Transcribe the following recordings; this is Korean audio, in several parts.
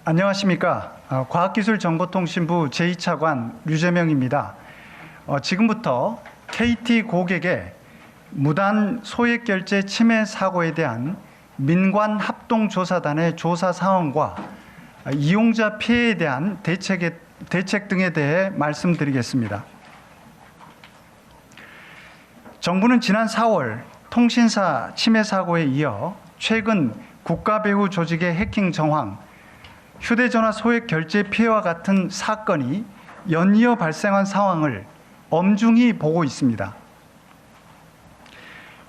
안녕하십니까. 과학기술정보통신부 제2차관 류재명입니다. 지금부터 KT 고객의 무단 소액결제 침해 사고에 대한 민관합동조사단의 조사 상황과 이용자 피해에 대한 대책 등에 대해 말씀드리겠습니다. 정부는 지난 4월 통신사 침해 사고에 이어 최근 국가배후 조직의 해킹 정황, 휴대전화 소액 결제 피해와 같은 사건이 연이어 발생한 상황을 엄중히 보고 있습니다.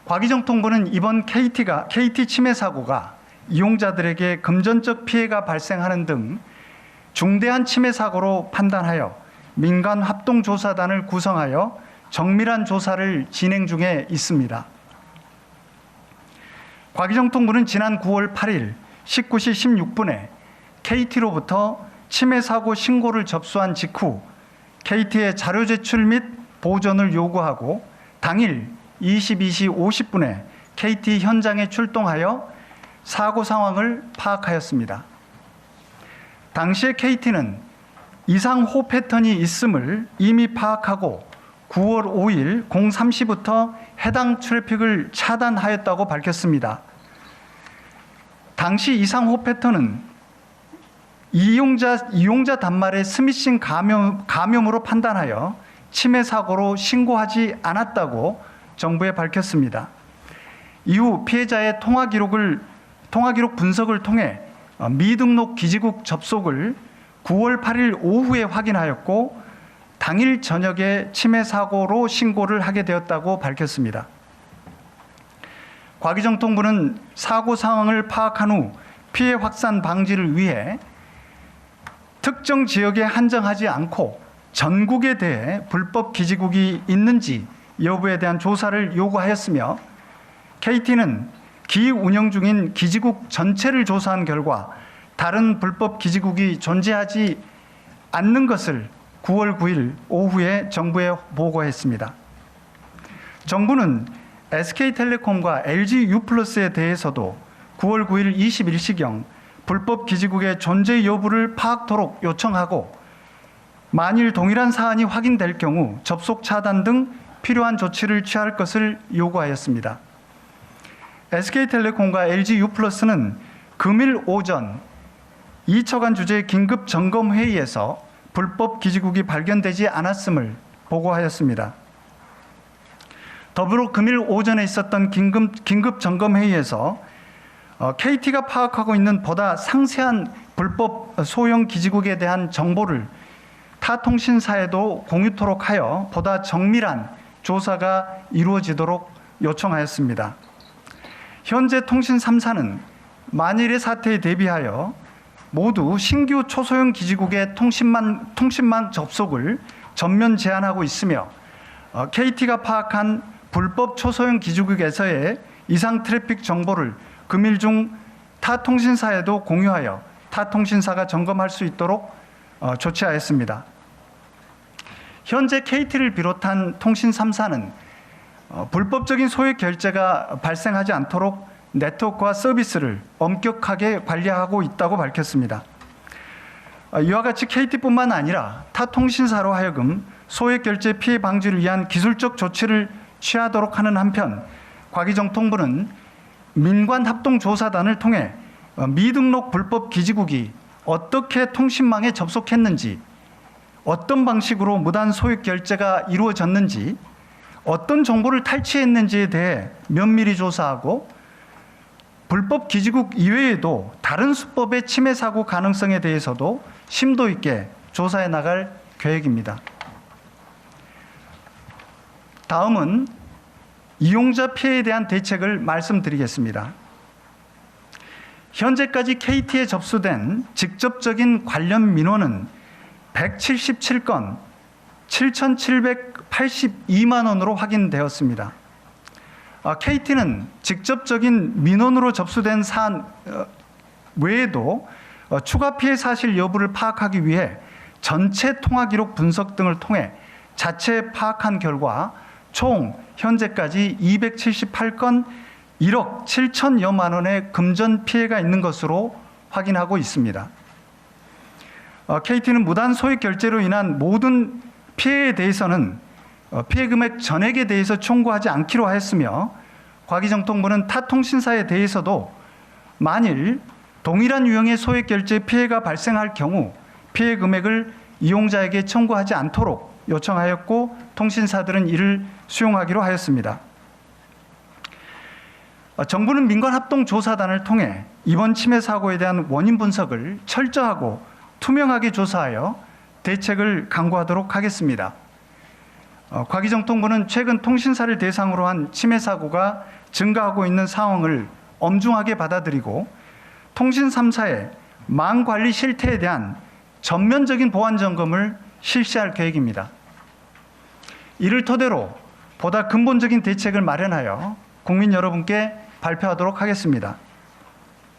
과기정통부는 이번 KT 침해 사고가 이용자들에게 금전적 피해가 발생하는 등 중대한 침해 사고로 판단하여 민간 합동조사단을 구성하여 정밀한 조사를 진행 중에 있습니다. 과기정통부는 지난 9월 8일 19시 16분에 KT로부터 침해 사고 신고를 접수한 직후 KT의 자료 제출 및 보전을 요구하고 당일 22시 50분에 KT 현장에 출동하여 사고 상황을 파악하였습니다. 당시에 KT는 이상호 패턴이 있음을 이미 파악하고 9월 5일 03시부터 해당 트래픽을 차단하였다고 밝혔습니다. 당시 이상호 패턴은 이용자 단말의 스미싱 감염으로 판단하여 침해 사고로 신고하지 않았다고 정부에 밝혔습니다. 이후 피해자의 통화 기록 분석을 통해 미등록 기지국 접속을 9월 8일 오후에 확인하였고 당일 저녁에 침해 사고로 신고를 하게 되었다고 밝혔습니다. 과기정통부는 사고 상황을 파악한 후 피해 확산 방지를 위해 특정 지역에 한정하지 않고 전국에 대해 불법 기지국이 있는지 여부에 대한 조사를 요구하였으며 KT는 기운영 중인 기지국 전체를 조사한 결과 다른 불법 기지국이 존재하지 않는 것을 9월 9일 오후에 정부에 보고했습니다. 정부는 SK텔레콤과 LG유플러스에 대해서도 9월 9일 21시경 불법 기지국의 존재 여부를 파악토록 요청하고 만일 동일한 사안이 확인될 경우 접속 차단 등 필요한 조치를 취할 것을 요구하였습니다. SK텔레콤과 LG유플러스는 금일 오전 2처관 주재 긴급 점검 회의에서 불법 기지국이 발견되지 않았음을 보고하였습니다. 더불어 금일 오전에 있었던 긴급 점검 회의에서 KT가 파악하고 있는 보다 상세한 불법 소형 기지국에 대한 정보를 타 통신사에도 공유토록 하여 보다 정밀한 조사가 이루어지도록 요청하였습니다. 현재 통신 3사는 만일의 사태에 대비하여 모두 신규 초소형 기지국의 통신망 접속을 전면 제한하고 있으며 KT가 파악한 불법 초소형 기지국에서의 이상 트래픽 정보를 금일 중 타 통신사에도 공유하여 타 통신사가 점검할 수 있도록 조치하였습니다. 현재 KT를 비롯한 통신 3사는 불법적인 소액 결제가 발생하지 않도록 네트워크와 서비스를 엄격하게 관리하고 있다고 밝혔습니다. 이와 같이 KT뿐만 아니라 타 통신사로 하여금 소액 결제 피해 방지를 위한 기술적 조치를 취하도록 하는 한편 과기정통부는 민관합동조사단을 통해 미등록 불법 기지국이 어떻게 통신망에 접속했는지, 어떤 방식으로 무단 소액 결제가 이루어졌는지, 어떤 정보를 탈취했는지에 대해 면밀히 조사하고 불법 기지국 이외에도 다른 수법의 침해 사고 가능성에 대해서도 심도 있게 조사해 나갈 계획입니다. 다음은 이용자 피해에 대한 대책을 말씀드리겠습니다. 현재까지 KT에 접수된 직접적인 관련 민원은 177건 7,782만 원으로 확인되었습니다. KT는 직접적인 민원으로 접수된 사안 외에도 추가 피해 사실 여부를 파악하기 위해 전체 통화 기록 분석 등을 통해 자체 파악한 결과 총 현재까지 278건 1억 7천여만 원의 금전 피해가 있는 것으로 확인하고 있습니다. KT는 무단 소액 결제로 인한 모든 피해에 대해서는 피해 금액 전액에 대해서 청구하지 않기로 하였으며, 과기정통부는 타 통신사에 대해서도 만일 동일한 유형의 소액 결제 피해가 발생할 경우 피해 금액을 이용자에게 청구하지 않도록 요청하였고, 통신사들은 이를 수용하기로 하였습니다. 정부는 민관합동조사단을 통해 이번 침해 사고에 대한 원인 분석을 철저하고 투명하게 조사하여 대책을 강구하도록 하겠습니다. 과기정통부는 최근 통신사를 대상으로 한 침해 사고가 증가하고 있는 상황을 엄중하게 받아들이고, 통신 3사의 망 관리 실태에 대한 전면적인 보안 점검을 실시할 계획입니다. 이를 토대로 보다 근본적인 대책을 마련하여 국민 여러분께 발표하도록 하겠습니다.